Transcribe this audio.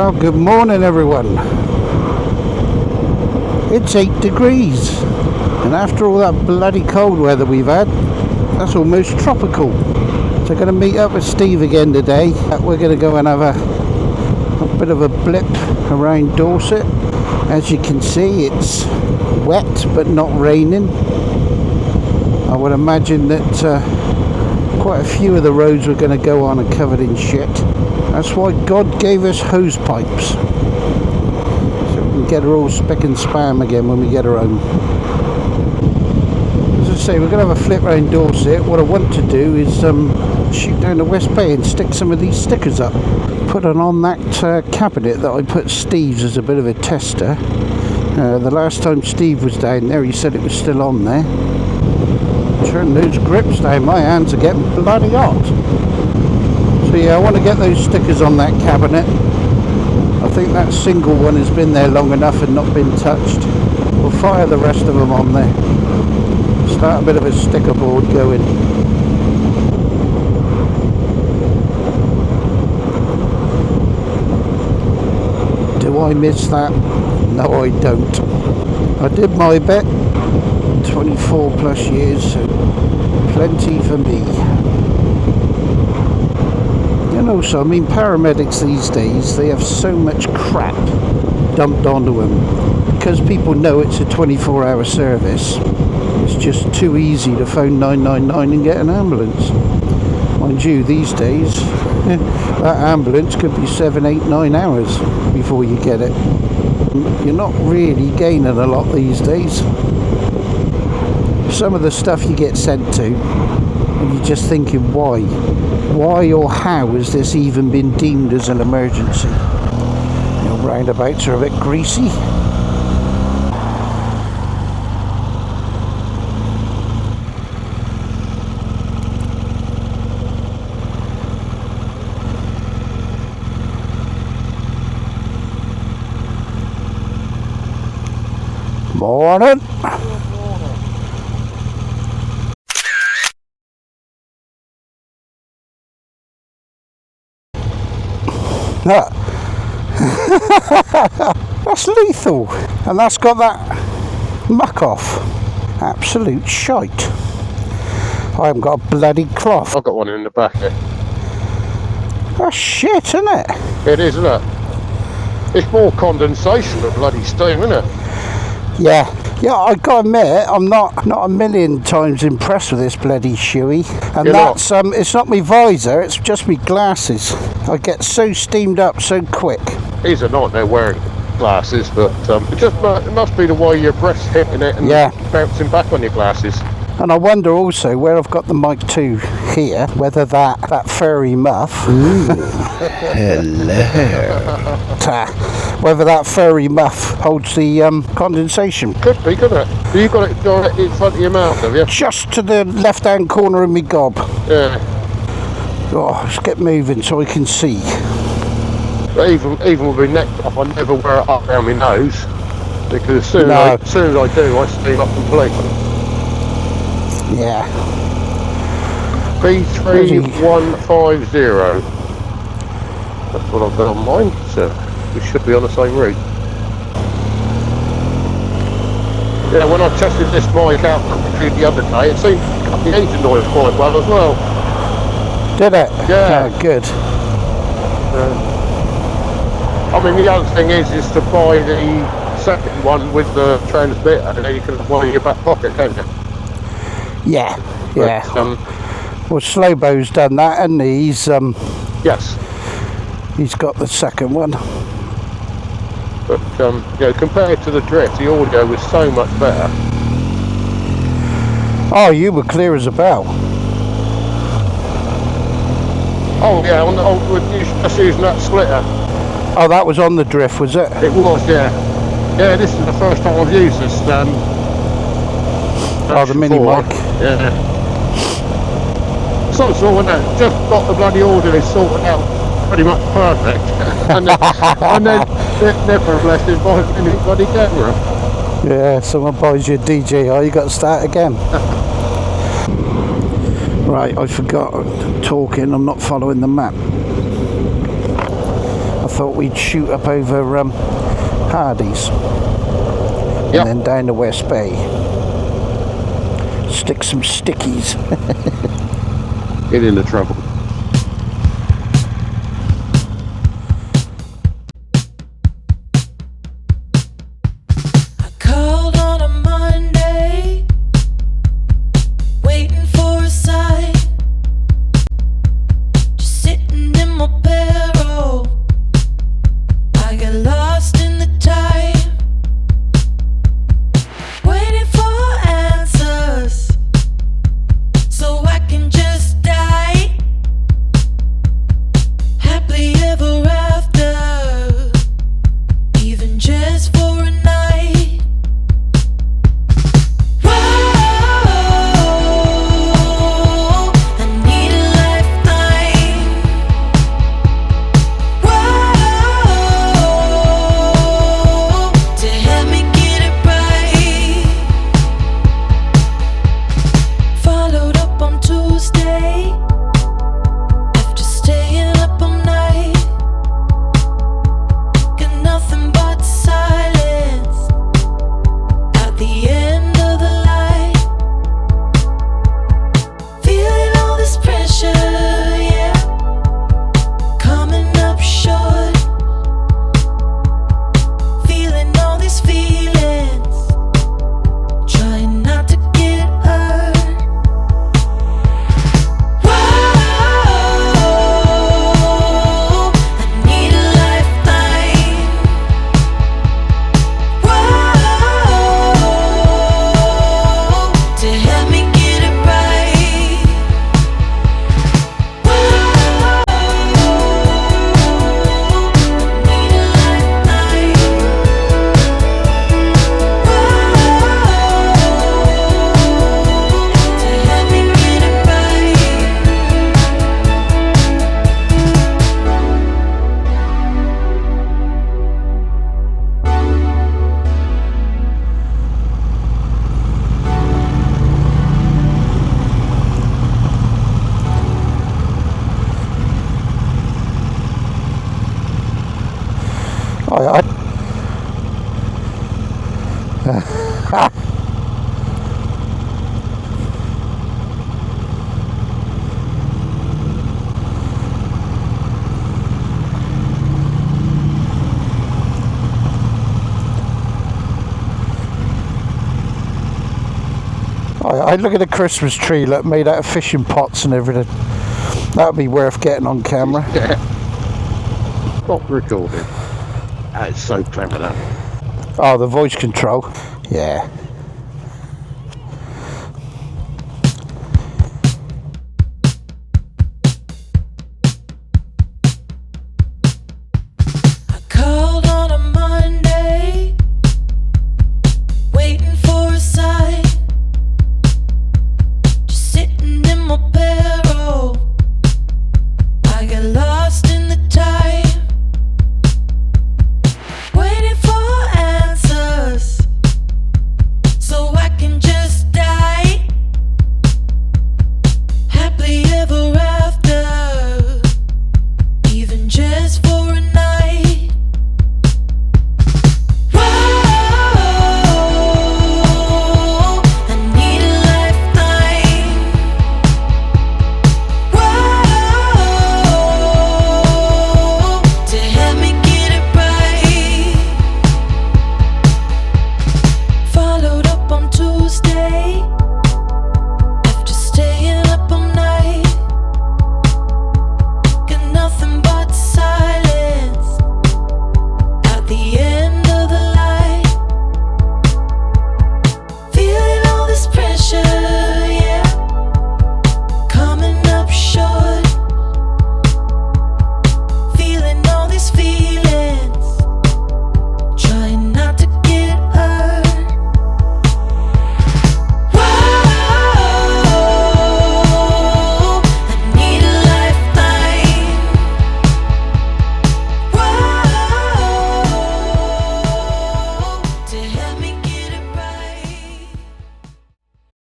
Well, good morning everyone. It's 8 degrees and after all that bloody cold weather we've had, that's almost tropical. So I'm going to meet up with Steve again today. We're going to go and have a bit of a blip around Dorset. As you can see, it's wet but not raining. I would imagine that quite a few of the roads we're going to go on are covered in shit. That's why God gave us hose pipes, so we can get her all spick and spam again when we get her home. As I say, we're going to have a flip around Dorset. What I want to do is shoot down to West Bay and stick some of these stickers up. Put it on that cabinet that I put Steve's as a bit of a tester. The last time Steve was down there, he said it was still on there. Turn those grips down, my hands are getting bloody hot. So yeah, I want to get those stickers on that cabinet. I think that single one has been there long enough and not been touched. We'll fire the rest of them on there. Start a bit of a sticker board going. Do I miss that? No, I don't. I did my bit. 24 plus years, so plenty for me. And also, I mean, paramedics these days, they have so much crap dumped onto them. Because people know it's a 24-hour service, it's just too easy to phone 999 and get an ambulance. Mind you, these days, that ambulance could be 7, 8, 9 hours before you get it. You're not really gaining a lot these days. Some of the stuff you get sent to, and you're just thinking, why? Why or how has this even been deemed as an emergency? You know, roundabouts are a bit greasy. Morning. That's lethal, and that's got that muck off. Absolute shite. I haven't got a bloody cloth. I've got one in the back here. That's shit, isn't it? It is, isn't it? It's more condensation than bloody steam, isn't it? Yeah, I gotta admit, I'm not a million times impressed with this bloody shoey. And You're that's it's not my visor, it's just my glasses. I get so steamed up so quick. He's a nightmare wearing glasses, but it must be the way your breath's hitting it and bouncing back on your glasses. And I wonder also where I've got the mic 2 here, whether that furry muff. Hello. Whether that furry muff holds the condensation. Could be, couldn't it? You've got it directly in front of your mouth, have you? Just to the left-hand corner of my gob. Yeah. Oh, let's get moving so I can see. But even with my neck up, I never wear it up around my nose, because as soon as I do, I steam up completely. Yeah. B3150. That's what I've got on mine, so we should be on the same route. Yeah, when I tested this mic out the other day, it seemed to cut the engine noise quite well as well. Did it? Yeah. Oh, good. I mean, the other thing is to buy the second one with the transmitter, and then you can have one in your back pocket, can't you? Yeah. But, well, Slowbo's done that, hasn't he? Yes. He's got the second one. But compared to the drift, the audio was so much better. Oh, you were clear as a bell. Oh yeah, just using that splitter. Oh, that was on the drift, was it? It was, yeah. Yeah, this is the first time I've used this. The mini mic. Yeah. So isn't it? Just got the bloody audio sorted out pretty much perfect. and then nevertheless, it's by a mini bloody camera. Yeah, someone buys you a DJI, you got to start again. Right, I forgot. I'm talking, I'm not following the map. I thought we'd shoot up over Hardy's and then down to West Bay. Stick some stickies. Get into trouble. I look at the Christmas tree, look, made out of fishing pots and everything. That'd be worth getting on camera. Yeah. Stop recording. That's so clever, that. Oh, the voice control. Yeah.